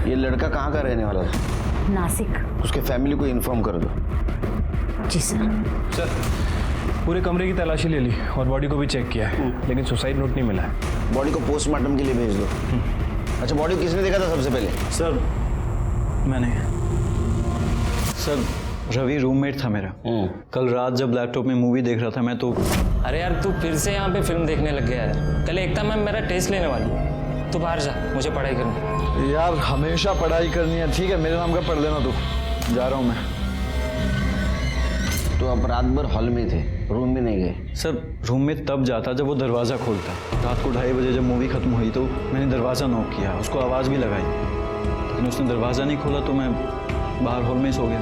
ये लड़का कहाँ का रहने वाला था? नासिक। उसके फैमिली को इन्फॉर्म कर दो। जी सर। सर पूरे कमरे की तलाशी ले ली और बॉडी को भी चेक किया है, लेकिन सुसाइड नोट नहीं मिला है। बॉडी को पोस्टमार्टम के लिए भेज दो। अच्छा, बॉडी को किसने देखा था सबसे पहले? सर मैंने। सर रवि रूममेट था मेरा। कल रात जब लैपटॉप में मूवी देख रहा था मैं तो। अरे यार तू फिर से यहाँ पे फिल्म देखने लग गया है। कल एकता मैम मेरा टेस्ट लेने वाली है, तू बाहर जा, मुझे पढ़ाई करनी है। यार हमेशा पढ़ाई करनी है, ठीक है मेरे नाम का पढ़ लेना तू। जा रहा हूँ मैं। तो आप रात भर हॉल में थे, रूम में नहीं गए? सर रूम में तब जाता जब वो दरवाज़ा खोलता। रात को 2:30 बजे जब मूवी खत्म हुई तो मैंने दरवाज़ा नॉक किया, उसको आवाज़ भी लगाई, लेकिन उसने दरवाज़ा नहीं खोला तो मैं बाहर हॉल में ही सो गया।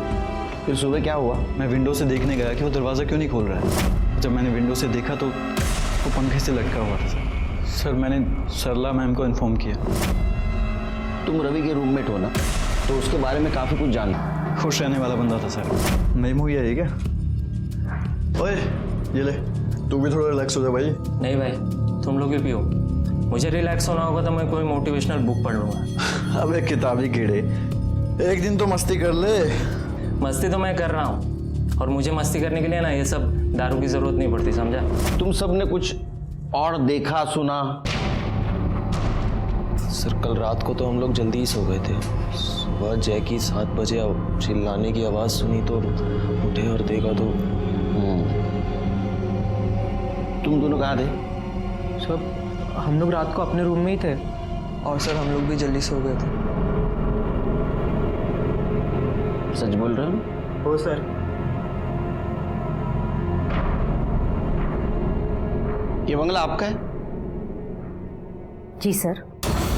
फिर सुबह क्या हुआ? मैं विंडो से देखने गया कि वो दरवाज़ा क्यों नहीं खोल रहा है। जब मैंने विंडो से देखा तो वो पंखे से लटका हुआ था। सर मैंने सरला मैम को इन्फॉर्म किया। तुम रवि के रूममेट हो ना, तो उसके बारे में काफ़ी कुछ जानते। खुश रहने वाला बंदा था सर। नई मूवी आई क्या? ओए ये ले, तू भी थोड़ा रिलैक्स हो जा भाई। नहीं भाई, तुम लोग भी पियो। मुझे रिलैक्स होना होगा तो मैं कोई मोटिवेशनल बुक पढ़ लूँगा। अबे किताबी कीड़े, एक दिन तो मस्ती कर ले। मस्ती तो मैं कर रहा हूँ, और मुझे मस्ती करने के लिए ना ये सब दारू की जरूरत नहीं पड़ती, समझा? तुम सब ने कुछ और देखा सुना? सर कल रात को तो हम लोग जल्दी ही सो गए थे। सुबह जय की 7 बजे चिल्लाने की आवाज़ सुनी तो उठे और देखा तो। तुम दोनों कहाँ थे? सर हम लोग रात को अपने रूम में ही थे, और सर हम लोग भी जल्दी सो गए थे। सच बोल रहे हो? हो सर। ये बंगला आपका है? जी सर,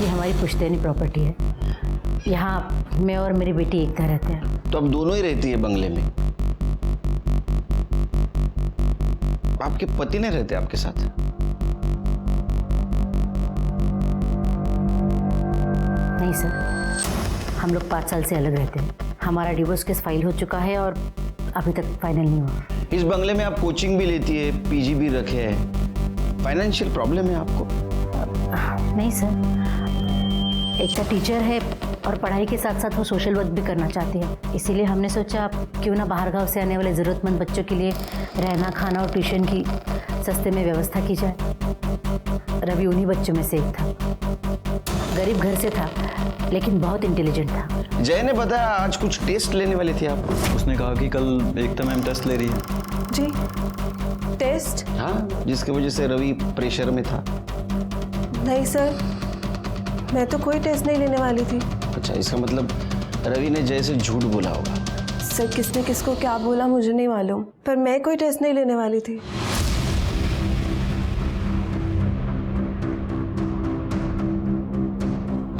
ये हमारी पुश्तैनी प्रॉपर्टी है। यहाँ मैं और मेरी बेटी एकता रहते हैं। तो अब दोनों ही रहती है बंगले में? आपके पति नहीं रहते आपके साथ? नहीं सर, हम लोग 5 साल से अलग रहते हैं। हमारा डिवोर्स केस फाइल हो चुका है और अभी तक फाइनल नहीं हुआ। इस बंगले में आप कोचिंग भी लेती है, पीजी भी रखे है, फाइनेंशियल प्रॉब्लम है आपको? नहीं सर, एकता टीचर है और पढ़ाई के साथ साथ वो सोशल वर्क भी करना चाहती है। इसीलिए हमने सोचा क्यों ना बाहर गांव से आने वाले ज़रूरतमंद बच्चों के लिए रहना, खाना और ट्यूशन की सस्ते में व्यवस्था की जाए। रवि उन्हीं बच्चों में से एक था। गरीब घर से था लेकिन बहुत इंटेलिजेंट था। जय ने बताया आज कुछ टेस्ट लेने वाली थी आप? उसने कहा कि कल एकता मैम टेस्ट ले रही है। जी टेस्ट? हाँ, जिसकी वजह से रवि प्रेशर में था। नहीं सर, मैं तो कोई टेस्ट नहीं लेने वाली थी। अच्छा, इसका मतलब रवि ने जय से झूठ बोला होगा। सर किसने किसको क्या बोला मुझे नहीं मालूम, पर मैं कोई टेस्ट नहीं लेने वाली थी।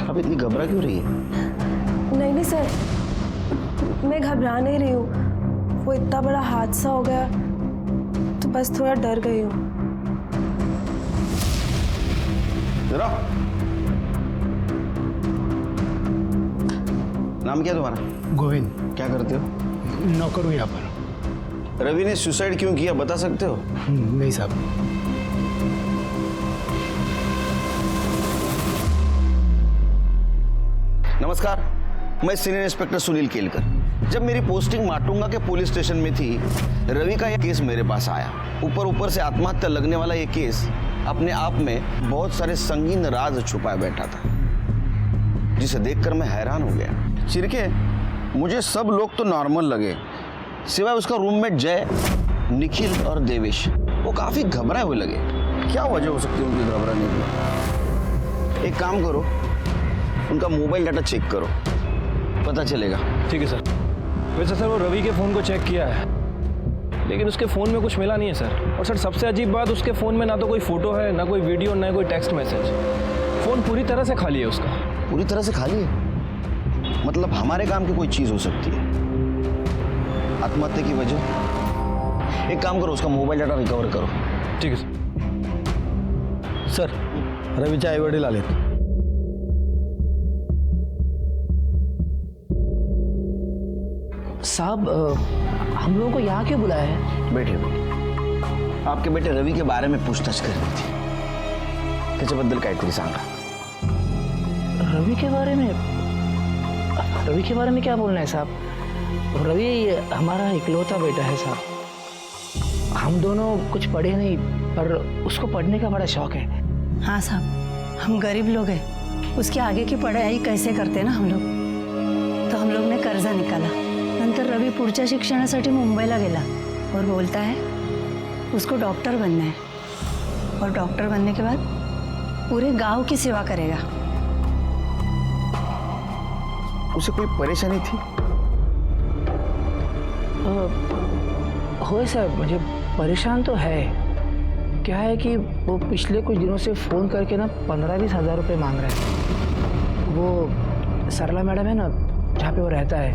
आप इतनी घबरा क्यों रही है? नहीं नहीं सर, मैं घबरा नहीं रही हूँ। वो इतना बड़ा हादसा हो गया तो बस थोड़ा डर गई हूँ। जरा नाम क्या तुम्हारा? गोविंद। क्या करते हो? नौकर हूँ यहाँ पर। रवि ने सुसाइड क्यों किया बता सकते हो? नहीं साहब। नमस्कार, मैं सीनियर इंस्पेक्टर सुनील केलकर। जब मेरी पोस्टिंग माटुंगा के पुलिस स्टेशन में थी, रवि का यह केस मेरे पास आया। ऊपर से आत्महत्या लगने वाला ये केस अपने आप में बहुत सारे संगीन राज छुपाए बैठा था, जिसे देखकर मैं हैरान हो गया। चिरके, मुझे सब लोग तो नॉर्मल लगे, सिवाय उसका रूममेट जय, निखिल और देवेश। वो काफी घबराए हुए लगे। क्या वजह हो सकती है उनकी घबराने की? एक काम करो, उनका मोबाइल डाटा चेक करो, पता चलेगा। ठीक है सर। वैसे सर वो रवि के फ़ोन को चेक किया है, लेकिन उसके फ़ोन में कुछ मिला नहीं है सर। और सर सबसे अजीब बात, उसके फ़ोन में ना तो कोई फ़ोटो है, ना कोई वीडियो, ना कोई टेक्स्ट मैसेज। फ़ोन पूरी तरह से खाली है उसका। पूरी तरह से खाली है? मतलब हमारे काम की कोई चीज़ हो सकती है। आत्महत्या की वजह? एक काम करो, उसका मोबाइल डाटा रिकवर करो। ठीक है सर, रवीचे आई वडील आलेत। साहब हम लोगों को यहाँ क्यों बुलाया है? बैठे। आपके बेटे रवि के बारे में पूछताछ करनी थी, त्याच्याबद्दल काहीतरी सांगा। रवि के बारे में? रवि के बारे में क्या बोलना है साहब? रवि हमारा इकलौता बेटा है साहब। हम दोनों कुछ पढ़े नहीं, पर उसको पढ़ने का बड़ा शौक है। हाँ साहब, हम गरीब लोग हैं, उसके आगे की पढ़ाई कैसे करते ना हम लोग, तो हम लोग ने कर्जा निकाला। नंतर रवि पुढच्या शिक्षणासाठी मुंबईला गेला और बोलता है उसको डॉक्टर बनना है, और डॉक्टर बनने के बाद पूरे गांव की सेवा करेगा। उसे कोई परेशानी थी? हो साहब, मुझे परेशान तो है। क्या है कि वो पिछले कुछ दिनों से फ़ोन करके ना 15-20 हज़ार रुपये मांग रहे हैं। वो सरला मैडम है ना, जहाँ पे वो रहता है,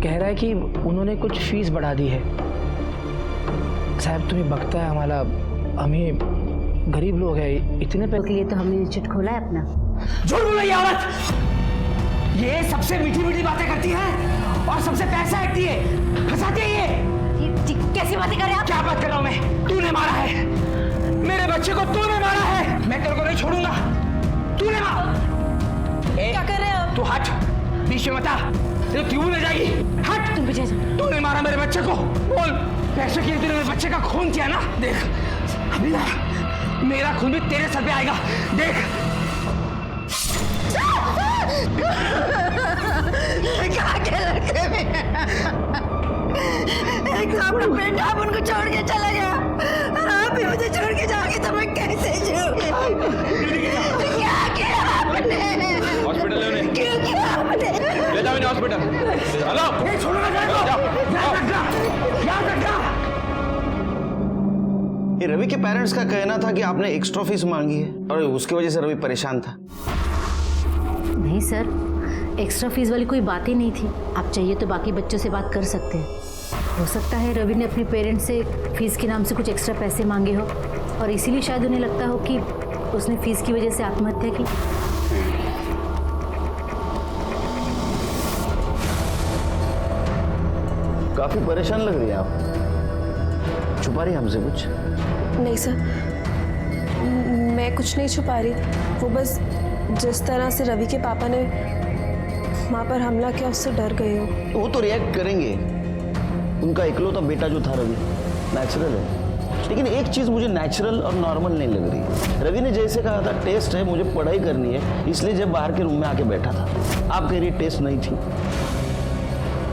कह रहा है कि उन्होंने कुछ फीस बढ़ा दी है। साहब तुम्हें बकता है हमारा, हमें गरीब लोग हैं, इतने पैसे के लिए तो हमने इंस्टीट्यूट खोला है अपना। झूठ बोलो ये औरत! ये सबसे मीठी मीठी बातें करती है और सबसे पैसा ऐंठती है, फंसाती है ये। कैसी बातें कर रहे हैं आप? क्या बात कर रहा हूं मैं? तूने मारा है मेरे बच्चे को, तूने मारा है। मैं तेरे को नहीं छोड़ूंगा। तूने मारा। क्या कर रहे हैं आप? तू हट, बीच में मत आ, तेरे क्यों ले जाएगी? हट। तुम पीछे जाओ। तूने मारा मेरे बच्चे को, बोल। पैसे के लिए तूने मेरे बच्चे का खून किया ना? देख अभी ना मेरा खून भी तेरे सर पे आएगा, देख। क्या के लड़के में एक तो अपना बेटा आप उनको छोड़ के चला गया, और आप भी मुझे छोड़ के जाओगे तो मैं कैसे जीऊंगी? क्या किया आपने? हॉस्पिटल ले उन्हें। क्यों किया आपने? ले जाओ इन्हें हॉस्पिटल। हेलो, ये छोड़ो ना, याद रखना। ये रवि के पेरेंट्स का कहना था कि आपने एक्स्ट्रा फीस मांगी है और उसकी वजह से रवि परेशान था। नहीं सर, एक्स्ट्रा फीस वाली कोई बात ही नहीं थी। आप चाहिए तो बाकी बच्चों से बात कर सकते हैं। हो सकता है रवि ने अपने पेरेंट्स से फीस के नाम से कुछ एक्स्ट्रा पैसे मांगे हो, और इसीलिए शायद उन्हें लगता हो कि उसने फीस की वजह से आत्महत्या की। काफी परेशान लग रही है आप। छुपा रही है हमसे कुछ? नहीं सर, मैं कुछ नहीं छुपा रही। वो बस जिस तरह से रवि के पापा ने माँ पर हमला किया, उससे डर गई हूँ। वो तो रिएक्ट करेंगे, उनका इकलौता बेटा जो था रवि, नेचुरल है। लेकिन एक चीज मुझे नेचुरल और नॉर्मल नहीं लग रही। रवि ने जैसे कहा था टेस्ट है, मुझे पढ़ाई करनी है, इसलिए जब बाहर के रूम में आके बैठा था। आप कह रही टेस्ट नहीं थी।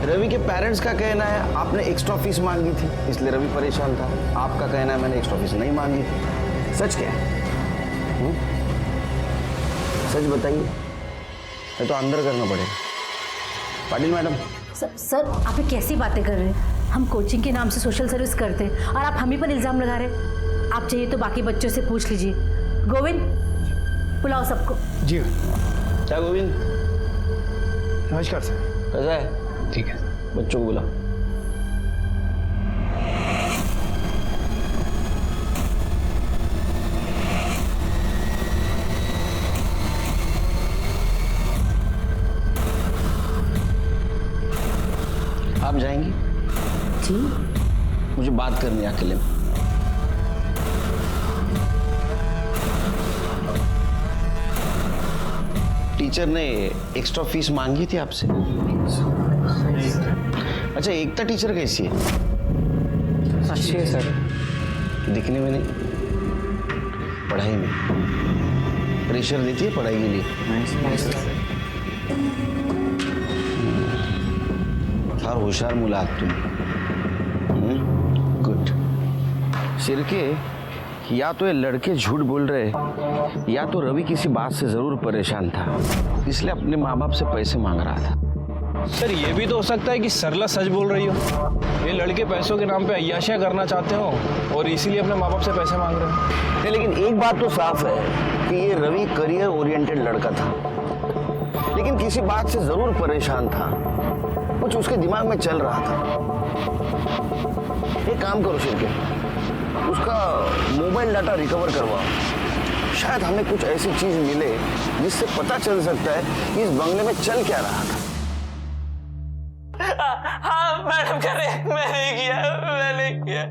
रवि के पेरेंट्स का कहना है आपने एक्स्ट्रा फीस मांगी थी, इसलिए रवि परेशान था। आपका कहना है मैंने एक्स्ट्रा फीस नहीं मांगी थी। सच क्या है? सच बताइए, ये तो अंदर करना पड़ेगा। पाटिल मैडम। सर आप ये कैसी बातें कर रहे हैं? हम कोचिंग के नाम से सोशल सर्विस करते हैं और आप हम ही पर इल्ज़ाम लगा रहे हैं। आप चाहिए तो बाकी बच्चों से पूछ लीजिए। गोविंद, बुलाओ सबको। जी क्या गोविंद? नमस्कार सर। कैसा है? ठीक है। बच्चों को बुला। आप जाएंगी? जी। मुझे बात करनी है अकेले में। टीचर ने एक्स्ट्रा फीस मांगी थी आपसे? अच्छा, एकता टीचर कैसी है? अच्छी है सर। दिखने में नहीं, पढ़ाई में प्रेशर देती है पढ़ाई के लिए? फार होशियार मुलं आहात तुम्ही। गुड। सिरके, या तो ये लड़के झूठ बोल रहे, या तो रवि किसी बात से जरूर परेशान था, इसलिए अपने माँ बाप से पैसे मांग रहा था। सर ये भी तो हो सकता है कि सरला सच बोल रही हो। ये लड़के पैसों के नाम पे अय्याशियां करना चाहते हो और इसीलिए अपने माँ बाप से पैसे मांग रहे हैं। नहीं, लेकिन एक बात तो साफ है कि ये रवि करियर ओरिएंटेड लड़का था, लेकिन किसी बात से जरूर परेशान था। कुछ उसके दिमाग में चल रहा था। एक काम करो शिरके, उसका मोबाइल डाटा रिकवर करवाओ। शायद हमें कुछ ऐसी चीज मिले जिससे पता चल सकता है कि इस बंगले में चल क्या रहा था। हाँ मैडम कह रहे हैं, मैंने किया।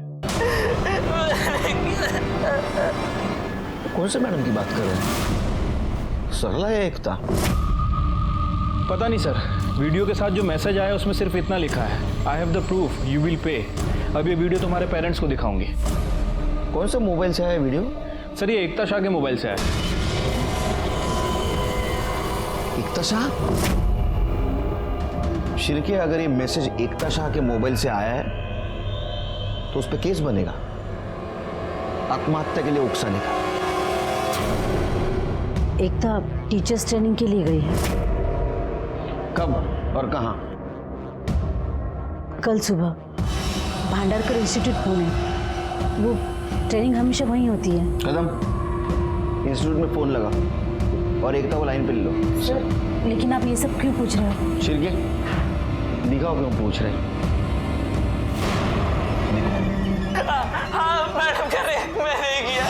कौन से मैडम की बात कर रहे हैं? सरला या एकता? पता नहीं सर, वीडियो के साथ जो मैसेज आया उसमें सिर्फ इतना लिखा है, I have the proof, you will pay. अब ये वीडियो तुम्हारे पेरेंट्स को दिखाऊंगी। कौन से मोबाइल से आया वीडियो? सर ये एकता शाह के मोबाइल से आया। एकता शाह? शिरके, अगर ये मैसेज एकता शाह के मोबाइल से आया है तो उस पर केस बनेगा, आत्महत्या के लिए उकसाने का। एकता टीचर्स ट्रेनिंग के लिए गई है। कब और कहां? कल सुबह भांडारकर इंस्टीट्यूट पुणे। वो ट्रेनिंग हमेशा वहीं होती है। कदम, इंस्टीट्यूट में फोन लगा और एकता को लाइन पे ले लो। सर लेकिन आप ये सब क्यों पूछ रहे हो? शिरके, दिखाओ क्यों पूछ रहे हैं। हाँ मैडम कह रहे मैंने किया।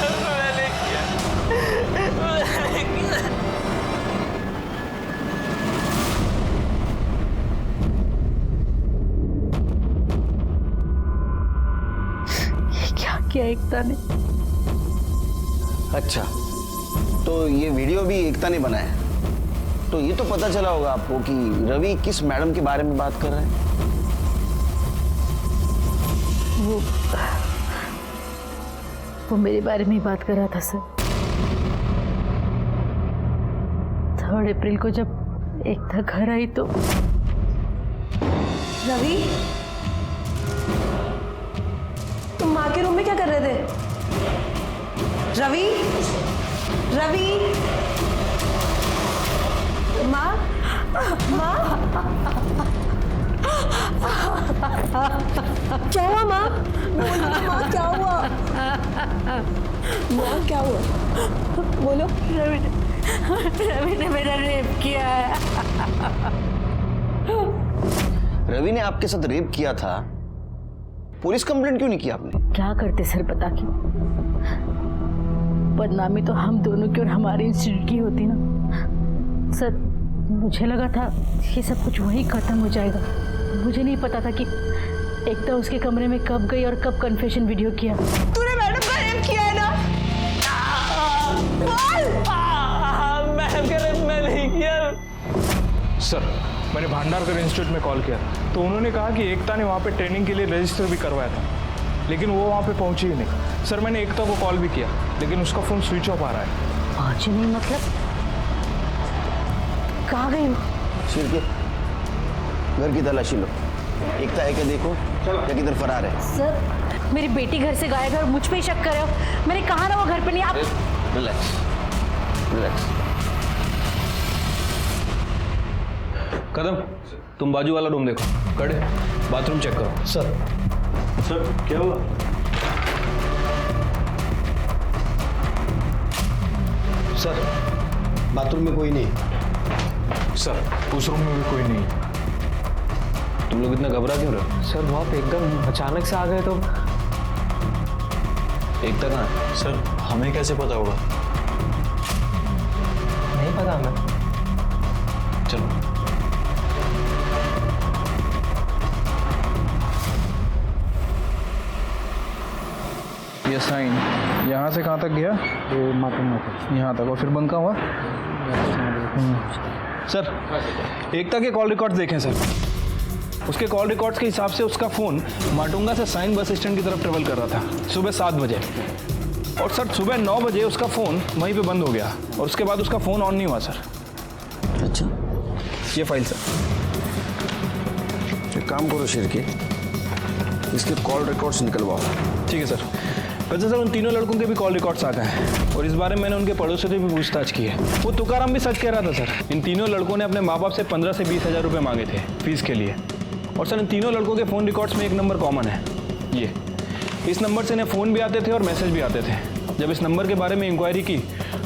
क्या किया एकता ने? अच्छा, तो ये वीडियो भी एकता ने बनाया। तो ये तो पता चला होगा आपको कि रवि किस मैडम के बारे में बात कर रहा है। वो मेरे बारे में ही बात कर रहा था सर। 3 अप्रैल को जब एकता घर आई तो रवि, तुम माँ के रूम में क्या कर रहे थे? रवि, रवि, माँ, माँ, क्या हुआ माँ? बोलो माँ, क्या हुआ? माँ क्या हुआ? बोलो। रवि ने मेरा रेप किया है। रवि ने आपके साथ रेप किया था, पुलिस कंप्लेंट क्यों नहीं किया आपने? क्या करते सर बता के? बदनामी तो हम दोनों की और हमारे इंस्टीट्यूट की होती ना सर। मुझे लगा था ये सब कुछ वहीं खत्म हो जाएगा। मुझे नहीं पता था कि एकता उसके कमरे में कब गई और कब कन्फेशन वीडियो किया। तूने मैडम का रेप किया है ना? मैडम कह रहे मैं नहीं किया। सर मैंने भांडारकर इंस्टीट्यूट में कॉल किया तो उन्होंने कहा कि एकता ने वहाँ पे ट्रेनिंग के लिए रजिस्टर भी करवाया था, लेकिन वो वहाँ पे पहुँची ही नहीं। सर मैंने एकता को कॉल भी किया लेकिन उसका फ़ोन स्विच ऑफ आ रहा है। पहुंची नहीं मतलब? कहाँ गई वो? शिरके, घर की तलाशी लो। एकता है क्या देखो, या किधर फरार है। सर मेरी बेटी घर से गायब है और मुझ पे ही शक कर रहे हो। मैंने कहा ना वो घर पे नहीं। आप रिलैक्स, रिलैक्स। कदम, तुम बाजू वाला रूम देखो। कड़े, बाथरूम चेक करो। सर क्या हुआ? सर बाथरूम में कोई नहीं। सर उस रूम में भी कोई नहीं। तुम लोग इतना घबरा क्यों रहे हो? सर वो आप एकदम अचानक से आ गए तो। एकता कहाँ है? सर हमें कैसे पता होगा? नहीं पता हमें। चलो। ये साइन यहाँ से कहाँ तक गया? ये मातम यहाँ तक, और फिर बंका हुआ। सर एकता के कॉल रिकॉर्ड्स देखें सर। उसके कॉल रिकॉर्ड्स के हिसाब से उसका फ़ोन माटुंगा से साइन बस स्टैंड की तरफ ट्रेवल कर रहा था सुबह 7 बजे, और सर सुबह 9 बजे उसका फ़ोन वहीं पे बंद हो गया और उसके बाद उसका फ़ोन ऑन नहीं हुआ सर। अच्छा, ये फाइल सर। एक काम करो शिरके, इसके कॉल रिकॉर्ड्स निकलवाओ। ठीक है सर। वैसे सर उन तीनों लड़कों के भी कॉल रिकॉर्ड्स आ गए हैं और इस बारे में मैंने उनके पड़ोसियों से भी पूछताछ की है। वो तुकाराम भी सच कह रहा था सर। इन तीनों लड़कों ने अपने माँ बाप से 15 से 20 हज़ार रुपये मांगे थे फीस के लिए। और सर इन तीनों लड़कों के फ़ोन रिकॉर्ड्स में एक नंबर कॉमन है, ये। इस नंबर से इन्हें फ़ोन भी आते थे और मैसेज भी आते थे। जब इस नंबर के बारे में इंक्वायरी की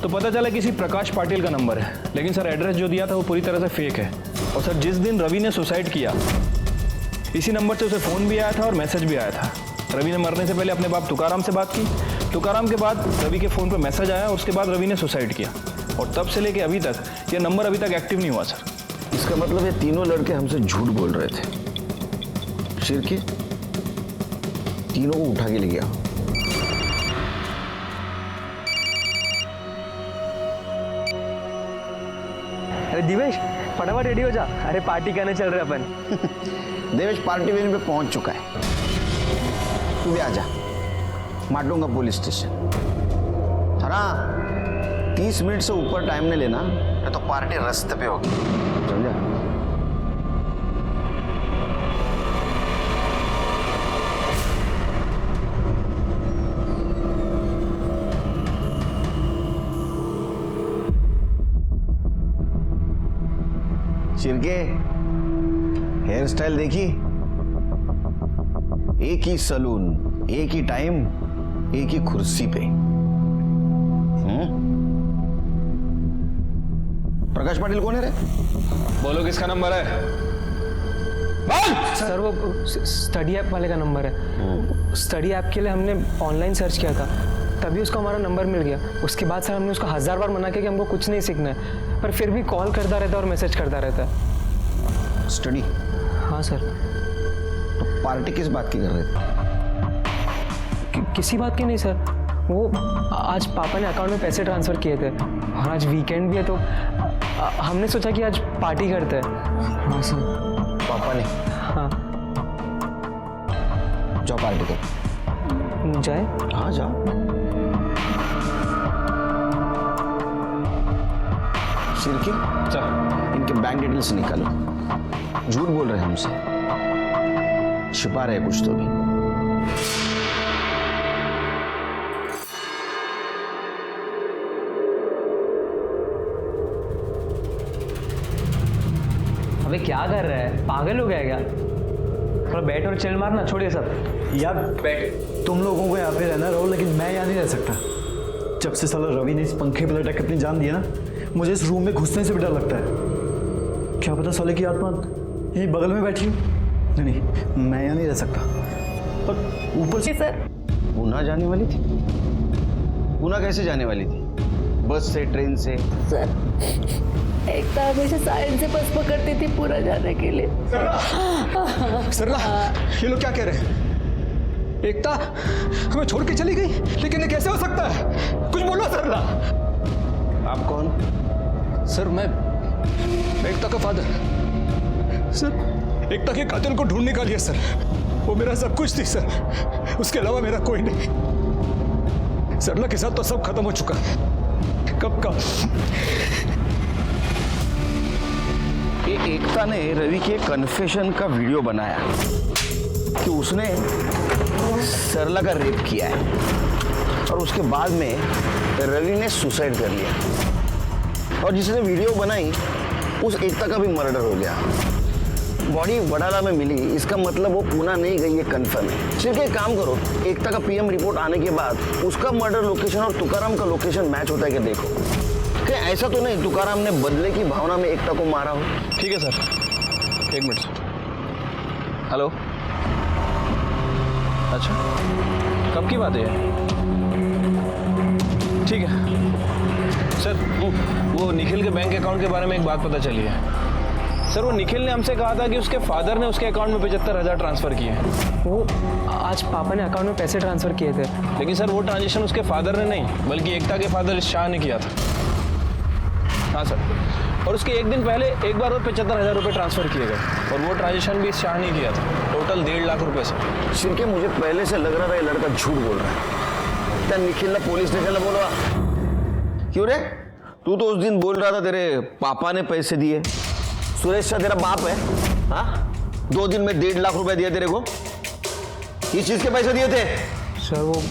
तो पता चला किसी प्रकाश पाटिल का नंबर है, लेकिन सर एड्रेस जो दिया था वो पूरी तरह से फेक है। और सर जिस दिन रवि ने सुसाइड किया इसी नंबर से उसे फ़ोन भी आया था और मैसेज भी आया था। रवि ने मरने से पहले अपने बाप तुकाराम से बात की, तुकाराम के बाद रवि के फ़ोन पर मैसेज आया और उसके बाद रवि ने सुसाइड किया, और तब से लेके अभी तक यह नंबर अभी तक एक्टिव नहीं हुआ सर। इसका मतलब ये तीनों लड़के हमसे झूठ बोल रहे थे। शिरके, तीनों को उठा के ले गया। अरे दिवेश, फटाफट रेडी हो जा, अरे पार्टी करने चल रहे अपन। देवेश पार्टी वेन्यू पे पहुंच चुका है, तू भी आजा, माटूंगा पुलिस स्टेशन। हाँ 30 मिनट से ऊपर टाइम नहीं लेना, नहीं तो पार्टी रास्ते पे होगी, समझा? शिरके हेयर स्टाइल देखी, एक ही सलून, एक ही टाइम, एक ही कुर्सी पे। प्रकाश पाटिल कौन है रे? बोलो किसका नंबर है? सर वो स्टडी ऐप वाले का नंबर है। स्टडी ऐप के लिए हमने ऑनलाइन सर्च किया था, तभी उसको हमारा नंबर मिल गया। उसके बाद सर हमने उसको 1000 बार मना किया कि हमको कुछ नहीं सीखना है, पर फिर भी कॉल करता रहता है और मैसेज करता रहता है। स्टडी? हाँ सर। तो पार्टी किस बात की कर रहे थे? किसी बात की नहीं सर, वो आज पापा ने अकाउंट में पैसे ट्रांसफ़र किए थे और आज वीकेंड भी है, तो हमने सोचा कि आज पार्टी करते हैं। हाँ सर। पापा ने? हाँ। जाओ पार्टी करो। जाए? हाँ जाओ। शिरकी सर इनके बैंक डिटेल्स निकालो, झूठ बोल रहे हैं हमसे, छिपा रहे कुछ तो भी। अबे क्या कर रहा है, पागल हो गया क्या? थोड़ा बैठ और चिल मारना, छोड़िए सब। यार बैठ। तुम लोगों को यहाँ पे रहना रहो, लेकिन मैं यहाँ नहीं रह सकता। जब से साला रवि ने इस पंखे पे लटक के अपनी जान दी है ना, मुझे इस रूम में घुसने से भी डर लगता है। क्या पता साले की आत्मा यही बगल में बैठी हो। नहीं, मैं यहाँ नहीं रह सकता। और ऊपर से सर पूना जाने वाली थी? पूना कैसे जाने वाली थी? बस से, ट्रेन से? सर एकता हमेशा साइड से बस पकड़ती थी पूरा जाने के लिए। सरला, ये लोग क्या कह रहे हैं? एकता हमें छोड़ के चली गई, लेकिन ये कैसे हो सकता है? कुछ बोलो सरला। आप कौन? सर मैं एकता का फादर। सर एकता के कातिल को ढूंढ निकालिए सर, वो मेरा सब कुछ थी सर, उसके अलावा मेरा कोई नहीं। सरला के साथ तो सब खत्म हो चुका है, कब का। ये एकता ने रवि के कन्फेशन का वीडियो बनाया कि उसने सरला का रेप किया है, और उसके बाद में रवि ने सुसाइड कर लिया, और जिसने वीडियो बनाई उस एकता का भी मर्डर हो गया। बॉडी वडाला में मिली, इसका मतलब वो पूना नहीं गई, ये कंफर्म है। सिर्फ एक काम करो, एकता का पीएम रिपोर्ट आने के बाद उसका मर्डर लोकेशन और तुकाराम का लोकेशन मैच होता है कि देखो। क्या ऐसा तो नहीं तुकाराम ने बदले की भावना में एकता को मारा हो? ठीक है सर, एक मिनट। हेलो, अच्छा कब की बात है? ठीक है सर, वो निखिल के बैंक अकाउंट के बारे में एक बात पता चली है सर। वो निखिल ने हमसे कहा था कि उसके फादर ने उसके अकाउंट में 75,000 ट्रांसफ़र किए हैं। वो आज पापा ने अकाउंट में पैसे ट्रांसफ़र किए थे, लेकिन सर वो ट्रांजेक्शन उसके फादर ने नहीं, बल्कि एकता के फादर शाह ने किया था। हाँ सर, और उसके एक दिन पहले एक बार और 75,000 रुपये ट्रांसफ़र किए गए, और वो ट्रांजेक्शन भी शाह ने किया था। टोटल 1.5 लाख रुपये सर। शिरके मुझे पहले से लग रहा था ये लड़का झूठ बोल रहा है। क्या निखिल ने पुलिस स्टेशन बोलवा? क्यों रे, तू तो उस दिन बोल रहा था तेरे पापा ने पैसे दिए। सुरेश शाह तेरा बाप है? हाँ, 2 दिन में 1.5 लाख रुपए दिए तेरे को। किस चीज के पैसे दिए थे? सर वो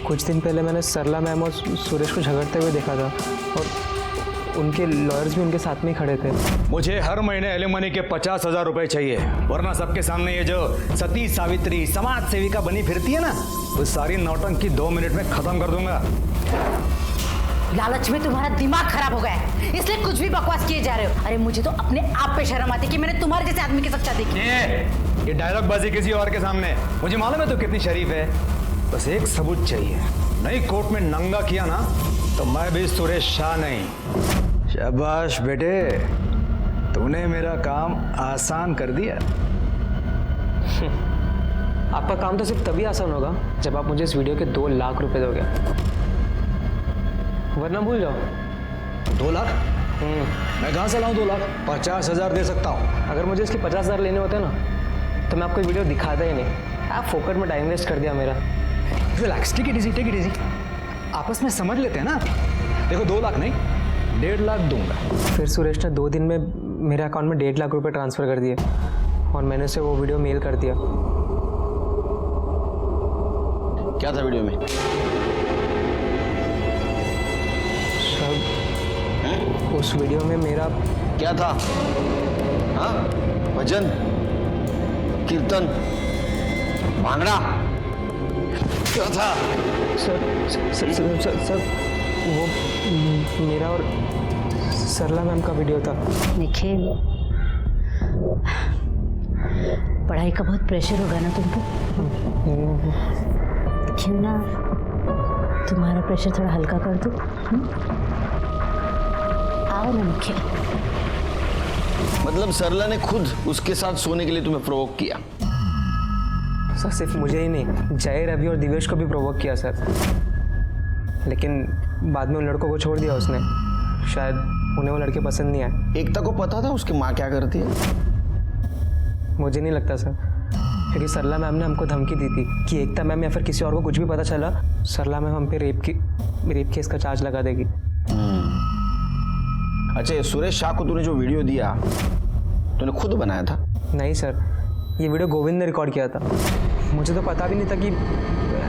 कुछ दिन पहले मैंने सरला मैम और सुरेश को झगड़ते हुए देखा था, और उनके लॉयर्स भी उनके साथ में ही खड़े थे। मुझे हर महीने एलिमनी के 50,000 रुपए चाहिए, वरना सबके सामने ये जो सती सावित्री समाज सेविका बनी फिरती है ना, वो सारी नौटंकी 2 मिनट में खत्म कर दूंगा। लालच में तुम्हारा दिमाग खराब हो गया है, इसलिए कुछ भी बकवास किए जा रहे हो। अरे मुझे तो अपने आप पे शर्म आती कि मैंने तुम्हारे जैसे आदमी के साथ शादी की। ये डायलॉग बाजी किसी और के सामने, मुझे मालूम है तो कितनी शरीफ है। बस एक सबूत चाहिए, नहीं कोर्ट में नंगा किया ना तो मैं भी सुरेश शाह नहीं। शाबाश बेटे, तूने मेरा काम आसान कर दिया। आपका काम तो सिर्फ तभी आसान होगा जब आप मुझे इस वीडियो के 2 लाख रुपए दोगे, वरना भूल जाओ। 2 लाख? मैं कहाँ से लाऊं 2 लाख? 50,000 दे सकता हूँ। अगर मुझे इसके 50,000 लेने होते ना तो मैं आपको वीडियो दिखाता ही नहीं। आप फोकट में टाइम वेस्ट कर दिया मेरा। Relax, take it easy. आपस में समझ लेते हैं ना। देखो 2 लाख नहीं, 1.5 लाख दूंगा। फिर सुरेश ने 2 दिन में मेरे अकाउंट में 1.5 लाख रुपए ट्रांसफ़र कर दिए और मैंने उसे वो वीडियो मेल कर दिया। क्या था वीडियो में? सब उस वीडियो में मेरा क्या था? हाँ, भजन, कीर्तन, भांगड़ा, क्या था? सर वो मेरा और सरला मैम का वीडियो था। निखिल, पढ़ाई का बहुत प्रेशर होगा ना तुम पे? क्यों ना तुम्हारा प्रेशर थोड़ा हल्का कर दो? आओ ना निखिल। मतलब सरला ने खुद उसके साथ सोने के लिए तुम्हें प्रोवोक किया? सर सिर्फ मुझे ही नहीं, जय, रवि और दिवेश को भी प्रोवोक किया सर। लेकिन बाद में उन लड़कों को छोड़ दिया उसने। शायद उन्हें वो लड़के पसंद नहीं आए। एकता को पता था उसकी माँ क्या करती है? मुझे नहीं लगता सर, क्योंकि सरला मैम ने हमको धमकी दी थी कि एकता मैम या फिर किसी और को कुछ भी पता चला, सरला मैम हम पे रेप केस का चार्ज लगा देगी। अच्छा, ये सुरेश शाह को तूने जो वीडियो दिया तूने खुद बनाया था? नहीं सर, ये वीडियो गोविंद ने रिकॉर्ड किया था। मुझे तो पता भी नहीं था कि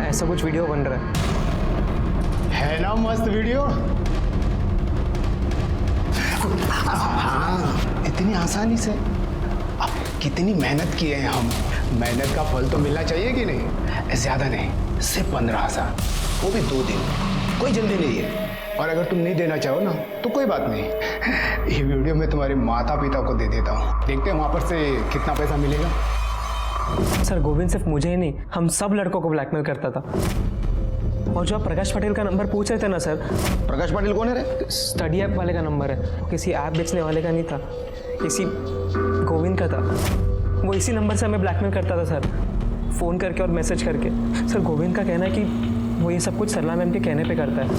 ऐसा कुछ वीडियो बन रहा है ना मस्त वीडियो। हाँ, इतनी आसानी से। अब कितनी मेहनत किए हैं हम, मेहनत का फल तो मिलना चाहिए कि नहीं? ज्यादा नहीं, सिर्फ 15,000, वो भी 2 दिन, कोई जल्दी नहीं है। और अगर तुम नहीं देना चाहो ना तो कोई बात नहीं, ये वीडियो मैं तुम्हारे माता पिता को दे देता हूँ, देखते हैं वहाँ पर से कितना पैसा मिलेगा। सर गोविंद सिर्फ मुझे ही नहीं, हम सब लड़कों को ब्लैकमेल करता था। और जो आप प्रकाश पटेल का नंबर पूछ रहे थे ना सर, प्रकाश पाटिल कौन है रे? स्टडी ऐप वाले का नंबर है। वो किसी ऐप बेचने वाले का नहीं था, किसी गोविंद का था। वो इसी नंबर से हमें ब्लैकमेल करता था सर, फ़ोन करके और मैसेज करके। सर गोविंद का कहना है कि वो ये सब कुछ सरला मैम के कहने पे करता है,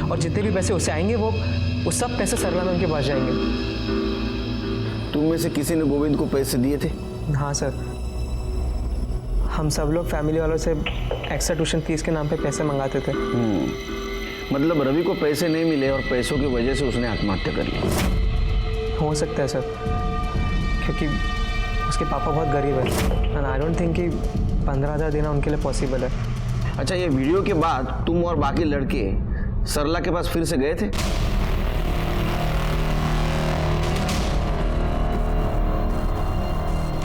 और जितने भी पैसे उससे आएंगे वो सब पैसे सरला मैम के पास जाएंगे। तुम में से किसी ने गोविंद को पैसे दिए थे? हाँ सर, हम सब लोग फैमिली वालों से एक्स्ट्रा ट्यूशन फीस के नाम पे पैसे मंगाते थे। मतलब रवि को पैसे नहीं मिले और पैसों की वजह से उसने आत्महत्या कर ली। हो सकता है सर, क्योंकि उसके पापा बहुत गरीब है एंड आई डोंट थिंक कि 15,000 देना उनके लिए पॉसिबल है। अच्छा, ये वीडियो के बाद तुम और बाकी लड़के सरला के पास फिर से गए थे?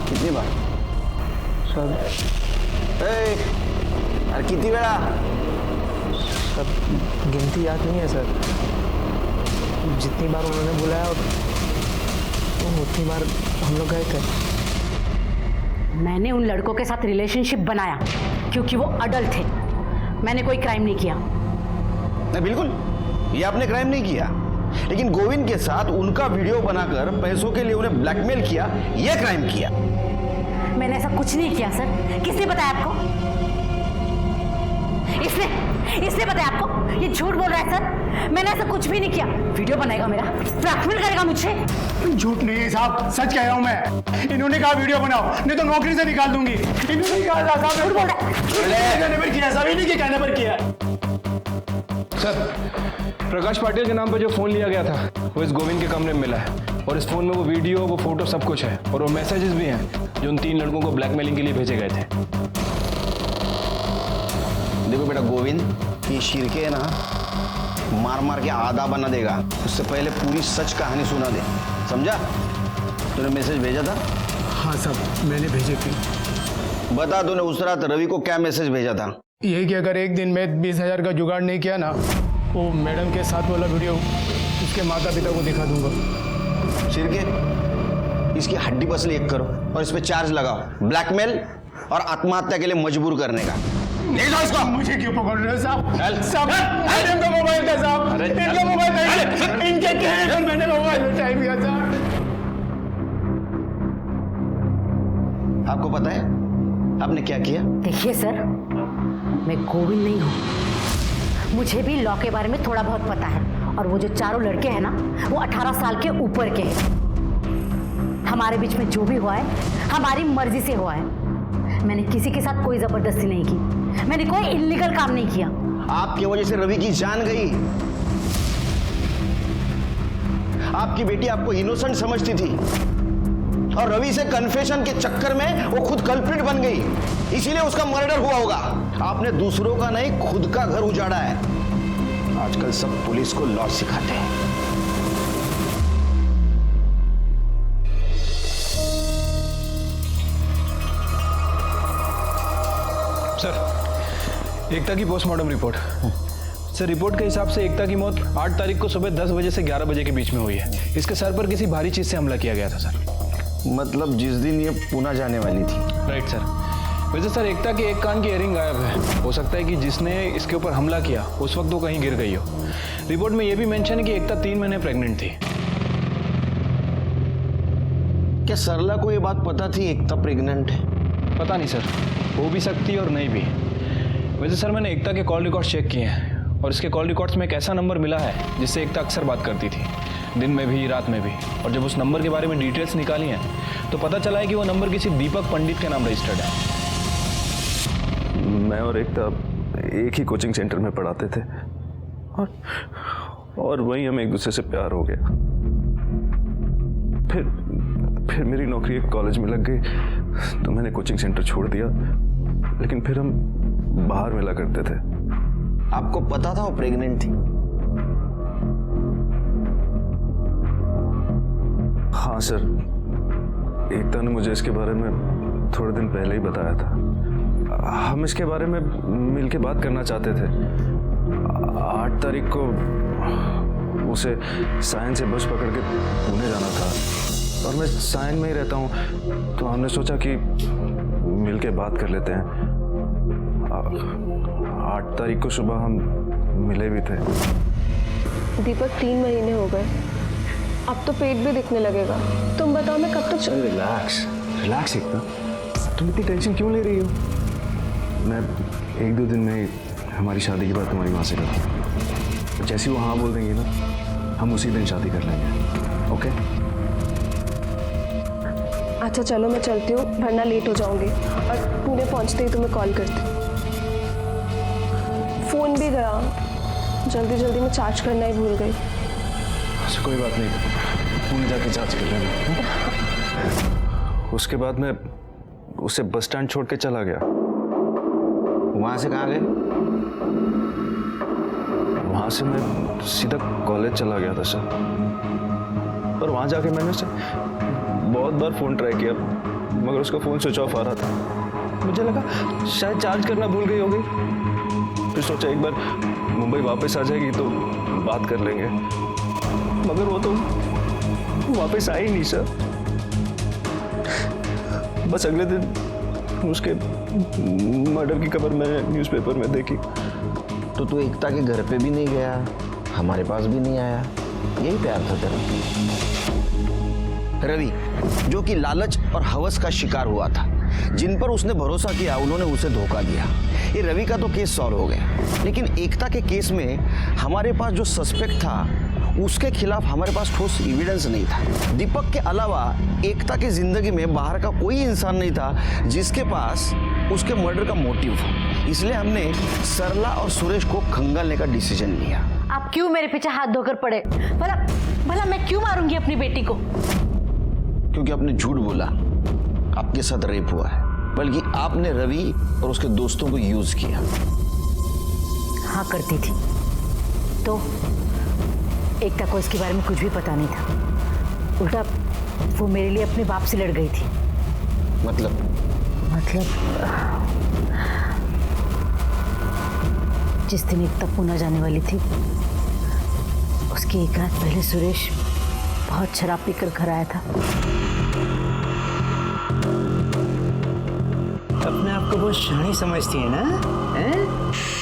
कितनी बार? सर अरे कितनी बेड़ा? सब गिनती याद नहीं है सर। जितनी बार उन्होंने बुलाया उतनी बार हम लोग गए थे। मैंने उन लड़कों के साथ रिलेशनशिप बनाया क्योंकि वो अडल्ट थे। मैंने कोई क्राइम नहीं किया। नहीं, बिल्कुल, ये आपने क्राइम नहीं किया, लेकिन गोविंद के साथ उनका वीडियो बनाकर पैसों के लिए उन्हें ब्लैकमेल किया, ये क्राइम किया। मैंने ऐसा कुछ नहीं किया सर। किसने बताया आपको? इसने बताया आपको? ये झूठ बोल रहा है सर। मैंने ऐसा कुछ भी नहीं किया। वीडियो बनाएगा मेरा, ब्लैकमेल करेगा मुझे। झूठ नहीं है साहब, सच कह रहा हूँ मैं। इन्होंने कहा वीडियो बनाओ, नहीं तो नौकरी से निकाल दूंगी। इन्होंने कहा साहब, झूठ बोल रहा है। कहने पर किया साहब, इन्हीं के कहने पर किया। सर, प्रकाश पाटिल के नाम पर जो फ़ोन लिया गया था वो इस गोविंद के कमरे में मिला है, और इस फ़ोन में वो वीडियो, वो फोटो सब कुछ है, और वो मैसेजेस भी हैं जो उन 3 लड़कों को ब्लैकमेलिंग के लिए भेजे गए थे। देखो बेटा गोविंद, ये शिरके है ना, मार मार के आधा बना देगा। उससे पहले पूरी सच कहानी सुना दे, समझा? तूने मैसेज भेजा था? हाँ साहब, मैंने भेजे थे। बता, तूने उस रात रवि को क्या मैसेज भेजा था? यही कि अगर एक दिन में 20,000 का जुगाड़ नहीं किया ना, वो मैडम के साथ वाला वीडियो उसके माता पिता को दिखा दूंगा। शिरके, इसकी हड्डी पसली एक करो और इस पे चार्ज लगाओ, ब्लैकमेल और आत्महत्या के लिए मजबूर करने का। ले जाओ इसको। मुझे क्यों पकड़ रहे हो साहब? साहब, मैडम का मोबाइल था साहब, इनका मोबाइल नहीं, इनके कहने पर मैंने मोबाइल उठाई दिया साहब। आपको पता है आपने क्या किया? देखिए सर, मैं गोविंद नहीं हूँ। मुझे भी लॉ के बारे में थोड़ा बहुत पता है, और वो जो चारों लड़के हैं ना, वो 18 साल के ऊपर के हैं। हमारे बीच में जो भी हुआ है हमारी मर्जी से हुआ है। मैंने किसी के साथ कोई जबरदस्ती नहीं की, मैंने कोई इल्लीगल काम नहीं किया। आपकी वजह से रवि की जान गई। आपकी बेटी आपको इनोसेंट समझती थी और रवि से कन्फेशन के चक्कर में वो खुद कल्प्रिट बन गई, इसीलिए उसका मर्डर हुआ होगा। आपने दूसरों का नहीं, खुद का घर उजाड़ा है। आजकल सब पुलिस को लॉ सिखाते हैं। सर, एकता की पोस्टमार्टम रिपोर्ट। सर, रिपोर्ट के हिसाब से एकता की मौत 8 तारीख को सुबह 10 बजे से 11 बजे के बीच में हुई है। इसके सर पर किसी भारी चीज से हमला किया गया था सर। मतलब जिस दिन ये पुणे जाने वाली थी। Right sir. वैसे सर, एकता के एक कान की इयरिंग गायब है। हो सकता है कि जिसने इसके ऊपर हमला किया उस वक्त वो कहीं गिर गई हो। रिपोर्ट में यह भी मेंशन है कि एकता 3 महीने प्रेग्नेंट थी। क्या सरला को ये बात पता थी एकता प्रेग्नेंट है? पता नहीं सर, हो भी सकती और नहीं भी। वैसे सर, मैंने एकता के कॉल रिकॉर्ड्स चेक किए हैं और इसके कॉल रिकॉर्ड्स में एक ऐसा नंबर मिला है जिससे एकता अक्सर बात करती थी, दिन में भी रात में भी। और जब उस नंबर के बारे में डिटेल्स निकाली हैं तो पता चला है कि वो नंबर किसी दीपक पंडित के नाम रजिस्टर्ड है। मैं और एकता एक ही कोचिंग सेंटर में पढ़ाते थे और वहीं हमें एक दूसरे से प्यार हो गया। फिर मेरी नौकरी एक कॉलेज में लग गई तो मैंने कोचिंग सेंटर छोड़ दिया, लेकिन फिर हम बाहर मिला करते थे। आपको पता था वो प्रेग्नेंट थी? हाँ सर, एकता ने मुझे इसके बारे में थोड़े दिन पहले ही बताया था। हम इसके बारे में मिलके बात करना चाहते थे। 8 तारीख को उसे सायन से बस पकड़ के पुणे जाना था और मैं सायन में ही रहता हूँ, तो हमने सोचा कि मिलके बात कर लेते हैं। 8 तारीख को सुबह हम मिले भी थे। दीपक 3 महीने हो गए, अब तो पेट भी दिखने लगेगा। तुम बताओ मैं कब तक चल रिलैक्स एकता, तुम इतनी टेंशन क्यों ले रही हो? मैं 1-2 दिन में ही हमारी शादी की बात तुम्हारी माँ से करता हूँ। जैसे वो हाँ बोल देंगी ना, हम उसी दिन शादी कर लेंगे। ओके? अच्छा चलो मैं चलती हूँ, वरना लेट हो जाऊंगी और पुणे पहुँचते ही तुम्हें कॉल करती हूँ। फ़ोन भी गया, जल्दी में चार्ज करना ही भूल गई। अच्छा कोई बात नहीं, पुणे जाके चार्ज कर लेना। उसके बाद मैं उसे बस स्टैंड छोड़ के चला गया। वहां से कहाँ गए? वहां से मैं सीधा कॉलेज चला गया था सर, और वहां जाके मैंने उसे बहुत बार फ़ोन ट्राई किया मगर उसका फ़ोन स्विच ऑफ आ रहा था। मुझे लगा शायद चार्ज करना भूल गई होगी। फिर सोचा एक बार मुंबई वापस आ जाएगी तो बात कर लेंगे, मगर वो तो वापस आई नहीं सर। बस अगले दिन उसके मर्डर की खबर मैंने न्यूज़पेपर में देखी। तो तू एकता के घर पे भी नहीं गया, हमारे पास भी नहीं आया, यही प्यार था तेरा? रवि, जो कि लालच और हवस का शिकार हुआ था, जिन पर उसने भरोसा किया उन्होंने उसे धोखा दिया। ये रवि का तो केस सॉल्व हो गया, लेकिन एकता के केस में हमारे पास जो सस्पेक्ट था उसके खिलाफ हमारे पास ठोस एविडेंस नहीं था। दीपक के अलावा एकता की जिंदगी में बाहर का कोई इंसान नहीं था जिसके पास उसके मर्डर का मोटिव हो। इसलिए हमने सरला और सुरेश को खंगालने का डिसीजन लिया। आप क्यों मेरे पीछे हाथ धोकर पड़े? भला मैं क्यों मारूंगी अपनी बेटी को? क्योंकि आपने झूठ बोला आपके साथ रेप हुआ है, बल्कि आपने रवि और उसके दोस्तों को यूज किया। हाँ करती थी, तो एकता को इसके बारे में कुछ भी पता नहीं था। उल्टा वो मेरे लिए अपने बाप से लड़ गई थी। मतलब जिस दिन एकता पुणे जाने वाली थी उसकी एक रात पहले सुरेश बहुत शराब पीकर घर आया था। अपने आप को बहुत शानी समझती है ना?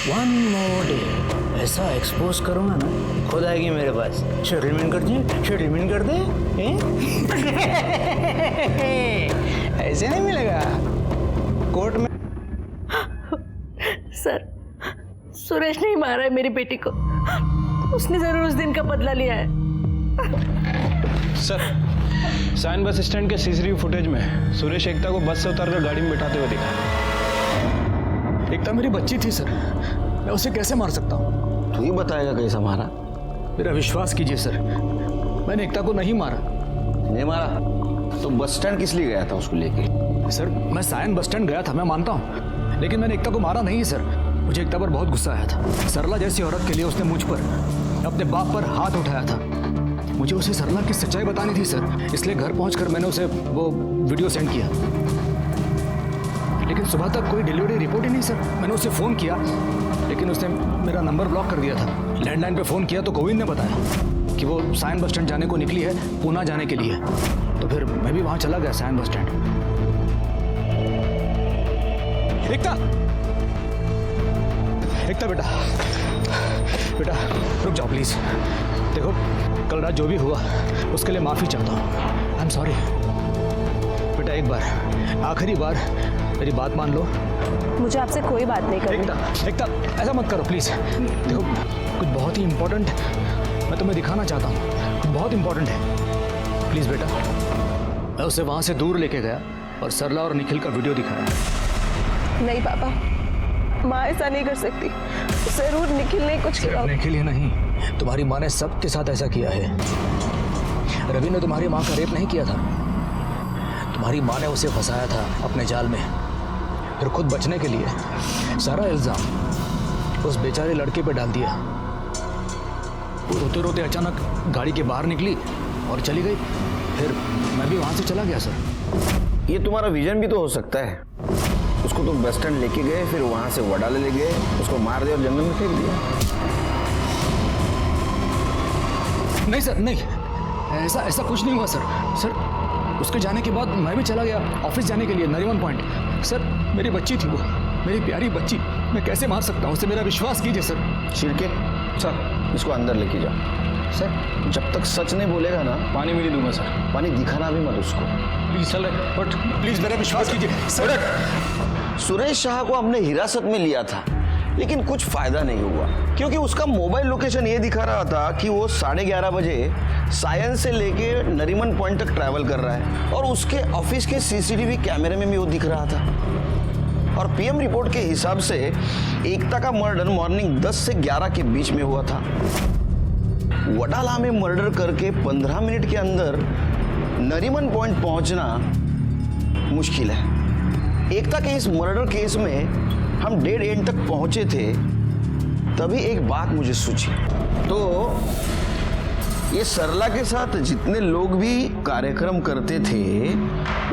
वन मोर डे ऐसा एक्सपोज करूंगा ना, खुद आएगी मेरे पास। सेटलमेंट कर दे ऐसे नहीं मिलेगा कोर्ट में। सर, सुरेश नहीं मारा है मेरी बेटी को। उसने जरूर उस दिन का बदला लिया है। सर, साइन बस स्टैंड के सीसीटीवी फुटेज में सुरेश एकता को बस से उतारकर गाड़ी में बिठाते हुए दिखा। एकता मेरी बच्ची थी सर, मैं उसे कैसे मार सकता हूँ? तू ही बताएगा कैसा मारा। मेरा विश्वास कीजिए सर, मैंने एकता को नहीं मारा। नहीं मारा तो बस स्टैंड किस लिए गया था उसको लेके? सर मैं सायन बस स्टैंड गया था, मैं मानता हूँ, लेकिन मैंने एकता को मारा नहीं है सर। मुझे एकता पर बहुत गुस्सा आया था। सरला जैसी औरत के लिए उसने मुझ पर, अपने बाप पर हाथ उठाया था। मुझे उसे सरला की सच्चाई बतानी थी सर, इसलिए घर पहुंचकर मैंने उसे वो वीडियो सेंड किया। लेकिन सुबह तक कोई डिलीवरी रिपोर्ट ही नहीं सर। मैंने उसे फ़ोन किया, लेकिन उसने मेरा नंबर ब्लॉक कर दिया था। लैंडलाइन पे फ़ोन किया तो गोविंद ने बताया कि वो सायन बस स्टैंड जाने को निकली है, पूना जाने के लिए। तो फिर मैं भी वहाँ चला गया सायन बस स्टैंड। एकता, एकता बेटा, बेटा रुक जाओ प्लीज़। देखो कल रात जो भी हुआ उसके लिए माफ़ी चाहता हूँ। आई एम सॉरी बेटा, एक बार आखिरी बार मेरी बात मान लो। मुझे आपसे कोई बात नहीं करनी। एकता, एकता ऐसा मत करो प्लीज़। देखो कुछ बहुत ही इम्पोर्टेंट मैं तुम्हें दिखाना चाहता हूँ, कुछ बहुत इम्पोर्टेंट है। प्लीज़ बेटा। मैं उसे वहाँ से दूर लेके गया और सरला और निखिल का वीडियो दिखाया। नहीं पापा, माँ ऐसा नहीं कर सकती। जरूर निखिल ने कुछ किया। निखिल ही नहीं, तुम्हारी माँ ने सबके साथ ऐसा किया है। रवि ने तुम्हारी माँ का रेप नहीं किया था, तुम्हारी माँ ने उसे फंसाया था अपने जाल में। फिर खुद बचने के लिए सारा इल्जाम उस बेचारे लड़के पे डाल दिया। वो रोते रोते अचानक गाड़ी के बाहर निकली और चली गई। फिर मैं भी वहाँ से चला गया सर। ये तुम्हारा विजन भी तो हो सकता है। उसको तुम बस स्टैंड लेके गए, फिर वहां से वडाले ले गए, उसको मार दिया और जंगल में फेंक दिया। नहीं सर, नहीं, ऐसा कुछ नहीं हुआ सर। सर उसके जाने के बाद मैं भी चला गया ऑफिस जाने के लिए नरीमन पॉइंट। सर मेरी बच्ची थी वो, मेरी प्यारी बच्ची, मैं कैसे मार सकता हूँ उसे? मेरा विश्वास कीजिए सर। शिरके सर, इसको अंदर लेके जाओ। सर जब तक सच नहीं बोलेगा ना, पानी भी नहीं दूंगा सर। पानी दिखाना भी मत उसको। प्लीज चल रहे, बट प्लीज मेरा विश्वास कीजिए सर। सुरेश शाह को हमने हिरासत में लिया था, लेकिन कुछ फायदा नहीं हुआ, क्योंकि उसका मोबाइल लोकेशन ये दिखा रहा था कि वो 11:30 बजे सायन से लेके नरीमन पॉइंट तक ट्रैवल कर रहा है, और उसके ऑफिस के सीसीटीवी कैमरे में भी वो दिख रहा था। और पीएम रिपोर्ट के हिसाब से एकता का मर्डर मॉर्निंग 10 से 11 के बीच में हुआ था। वडाला में मर्डर करके 15 मिनट के अंदर नरीमन पॉइंट पहुंचना मुश्किल है। एकता के इस मर्डर केस में हम डेड एंड तक पहुंचे थे, तभी एक बात मुझे सूझी। तो ये सरला के साथ जितने लोग भी कार्यक्रम करते थे,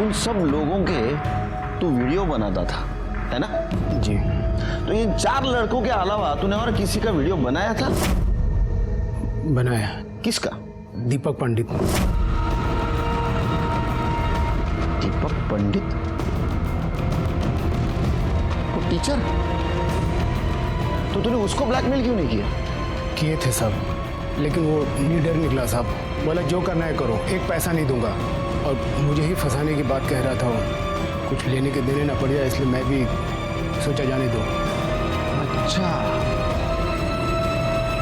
उन सब लोगों के तू वीडियो बनाता था, है ना? जी। तो इन 4 लड़कों के अलावा तूने और किसी का वीडियो बनाया था? बनाया। किसका? दीपक पंडित। दीपक पंडित? वो टीचर? तो तूने उसको ब्लैकमेल क्यों नहीं किया? किए थे सब, लेकिन वो लीडर निकला साहब। बोला जो करना है करो, एक पैसा नहीं दूंगा। और मुझे ही फंसाने की बात कह रहा था वो। कुछ लेने के देने ना पड़ जाए, इसलिए मैं भी सोचा जाने दो। अच्छा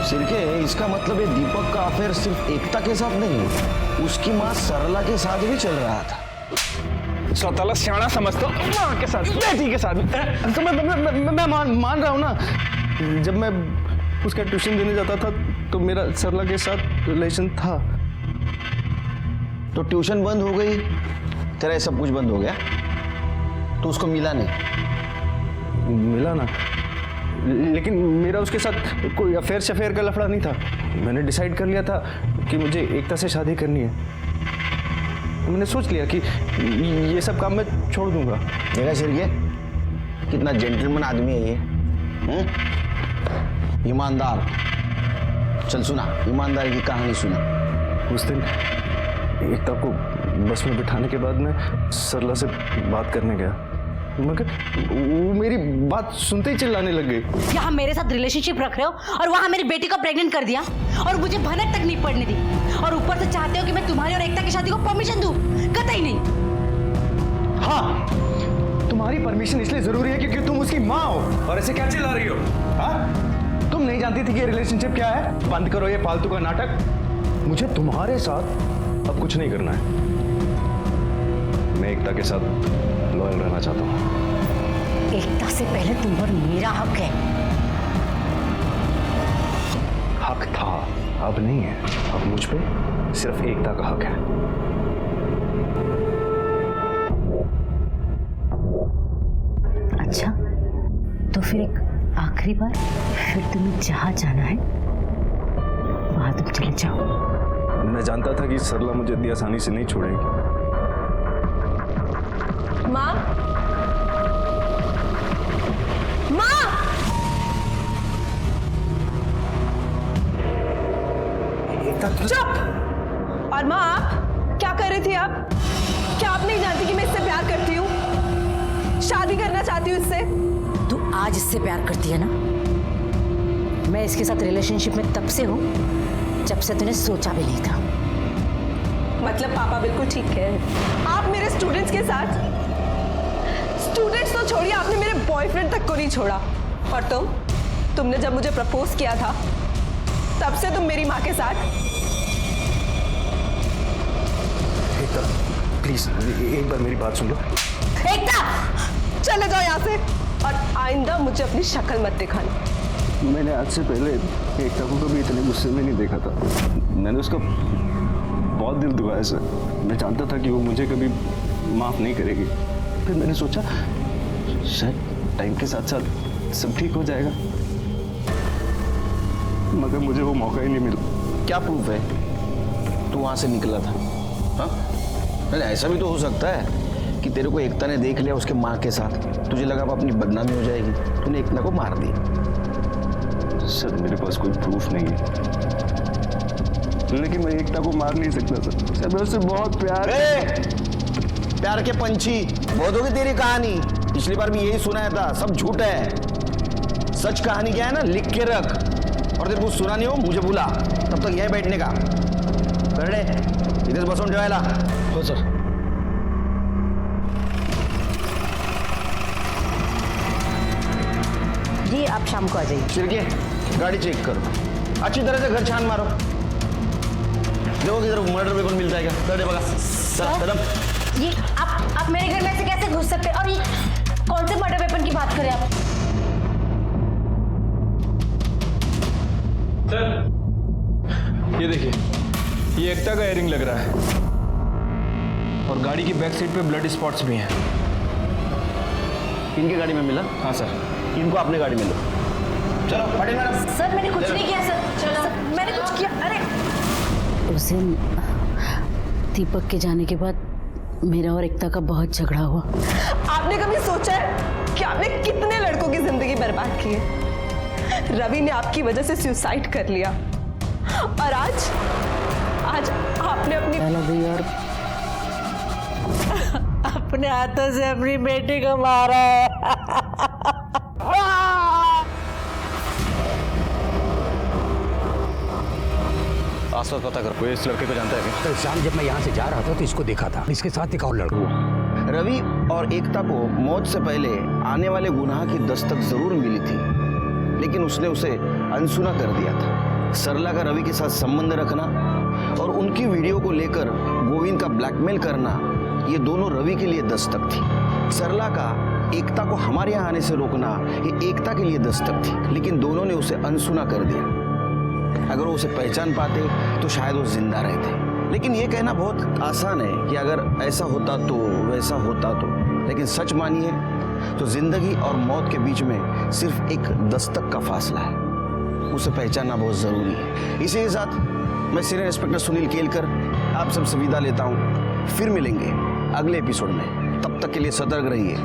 सिरके, इसका मतलब है दीपक का अफेयर सिर्फ एकता के साथ नहीं, उसकी माँ सरला के साथ भी चल रहा था। स्वतःला सियाणा समझते हो, माँ के साथ, बेटी के साथ। तो मैं मान रहा हूँ ना। जब मैं उसका ट्यूशन देने जाता था तो मेरा सरला के साथ रिलेशन था। तो ट्यूशन बंद हो गई, तेरा ये सब कुछ बंद हो गया, तो उसको मिला नहीं? मिला ना, लेकिन मेरा उसके साथ कोई अफेयर शफेयर का लफड़ा नहीं था। मैंने डिसाइड कर लिया था कि मुझे एकता से शादी करनी है। मैंने सोच लिया कि ये सब काम मैं छोड़ दूंगा। देखा सिरके, कितना जेंटलमैन आदमी है ये। ईमानदार। चल सुना, ईमानदारी की कहानी सुना। उस दिन एकता को बस में बिठाने के बाद मैं सरला से बात करने गया, मगर वो मेरी बात सुनते ही चिल्लाने लग गई। यहाँ मेरे साथ रिलेशनशिप रख रहे हो और वहाँ मेरी बेटी को प्रेग्नेंट कर दिया और मुझे भनक तक नहीं पड़ने दी, और ऊपर से चाहते हो कि मैं तुम्हारी और एकता की शादी को परमिशन दूं? कतई नहीं। हाँ, तुम्हारी परमिशन इसलिए जरूरी है क्योंकि तुम उसकी माँ हो। और ऐसे क्या चिल्ला रही हो? हाँ? तुम नहीं जानती थी कि ये रिलेशनशिप क्या है? बंद करो ये फालतू का नाटक। मुझे तुम्हारे साथ अब कुछ नहीं करना है। मैं एकता के साथ लॉयल रहना चाहता हूँ। एकता से पहले तुम पर मेरा हक है। हक था, अब नहीं है। अब मुझ पे सिर्फ एकता का हक है। अच्छा, तो फिर एक आखिरी बार, फिर तुम्हें जहाँ जाना है वहां तुम चले जाओ। मैं जानता था कि सरला मुझे इतनी आसानी से नहीं छोड़ेगी। माँ, माँ, चुप। और माँ, आप क्या कर रही थी? आप क्या आप नहीं जानती कि मैं इससे प्यार करती हूँ, शादी करना चाहती हूँ इससे? तू आज इससे प्यार करती है ना? मैं इसके साथ रिलेशनशिप में तब से हूँ जब से तूने सोचा भी नहीं था। मतलब पापा बिल्कुल ठीक है। आप मेरे स्टूडेंट्स के साथ, स्टूडेंट्स तो छोड़िए, आपने मेरे बॉयफ्रेंड तक को नहीं छोड़ा। और तुमने जब मुझे प्रपोज किया था तब से तुम मेरी माँ के साथ। एकता प्लीज एक बार मेरी बात सुन लो। एकता, चले जाओ यहाँ से और आइंदा मुझे अपनी शक्ल मत दिखाना। मैंने आज से पहले एकता को कभी इतने गुस्से में नहीं देखा था। मैंने उसका बहुत दिल दुखाया सर। मैं जानता था कि वो मुझे कभी माफ़ नहीं करेगी। फिर मैंने सोचा शायद टाइम के साथ साथ सब ठीक हो जाएगा, मगर मुझे वो मौका ही नहीं मिला। क्या प्रूफ है तू वहां से निकला था? हाँ, अरे ऐसा भी तो हो सकता है कि तेरे को एकता ने देख लिया उसके माँ के साथ, तुझे लगा अब अपनी बदनामी हो जाएगी, तूने एकता को मार दी। सर मेरे पास कोई प्रूफ नहीं है, लेकिन मैं एकता को मार नहीं सकता सर। मैं उससे बहुत प्यार के पंछी, बहुत होगी तेरी कहानी। पिछली बार भी यही सुनाया था, सब झूठ है। सच कहानी क्या है ना, लिख के रख, और तेरे को सुना नहीं हो मुझे बुला, तब तक यही बैठने का। कर ले इधर बसून ठेवायला। हो सर। जी आप शाम को आ जाइए। चिरके गाड़ी चेक करो, अच्छी तरह से घर छान मारो, देखो किधर मर्डर वेपन मिलता है क्या। कर बगा कदम। ये आप मेरे घर में ऐसे कैसे घुस सकते हैं? और ये कौन से मर्डर वेपन की बात करें आप? सर ये देखिए, ये एकता का एयरिंग लग रहा है और गाड़ी की बैक साइड पे ब्लड स्पॉट्स भी हैं। इनके गाड़ी में मिला? हाँ सर। इनको अपने गाड़ी में लो। चलो पटेल मैडम। सर मैंने कुछ नहीं किया सर। चलो मैंने कुछ किया? अरे उस दिन दीपक के जाने के बाद मेरा और एकता का बहुत झगड़ा हुआ। आपने कभी सोचा है कि आपने कितने लड़कों की जिंदगी बर्बाद की है? रवि ने आपकी वजह से सुसाइड कर लिया और आज आपने अपनी और अपने हाथों से अपनी बेटी को मारा है। आसपास पता कर, कोई इस लड़के को जानता है क्या? कल शाम जब मैं यहाँ से जा रहा था तो इसको देखा था, इसके साथ एक और लड़का। रवि और एकता को मौत से पहले आने वाले गुनाह की दस्तक जरूर मिली थी, लेकिन उसने उसे अनसुना कर दिया था। सरला का रवि के साथ संबंध रखना और उनकी वीडियो को लेकर गोविंद का ब्लैकमेल करना, ये दोनों रवि के लिए दस्तक थी। सरला का एकता को हमारे यहाँ आने से रोकना, ये एकता के लिए दस्तक थी, लेकिन दोनों ने उसे अनसुना कर दिया। अगर वो उसे पहचान पाते तो शायद वो जिंदा रहते। लेकिन ये कहना बहुत आसान है कि अगर ऐसा होता तो, वैसा होता तो, लेकिन सच मानिए तो जिंदगी और मौत के बीच में सिर्फ एक दस्तक का फासला है, उसे पहचानना बहुत जरूरी है। इसी के साथ मैं सीनियर इंस्पेक्टर सुनील केलकर आप सबसे विदा लेता हूँ। फिर मिलेंगे अगले एपिसोड में, तब तक के लिए सतर्क रहिए।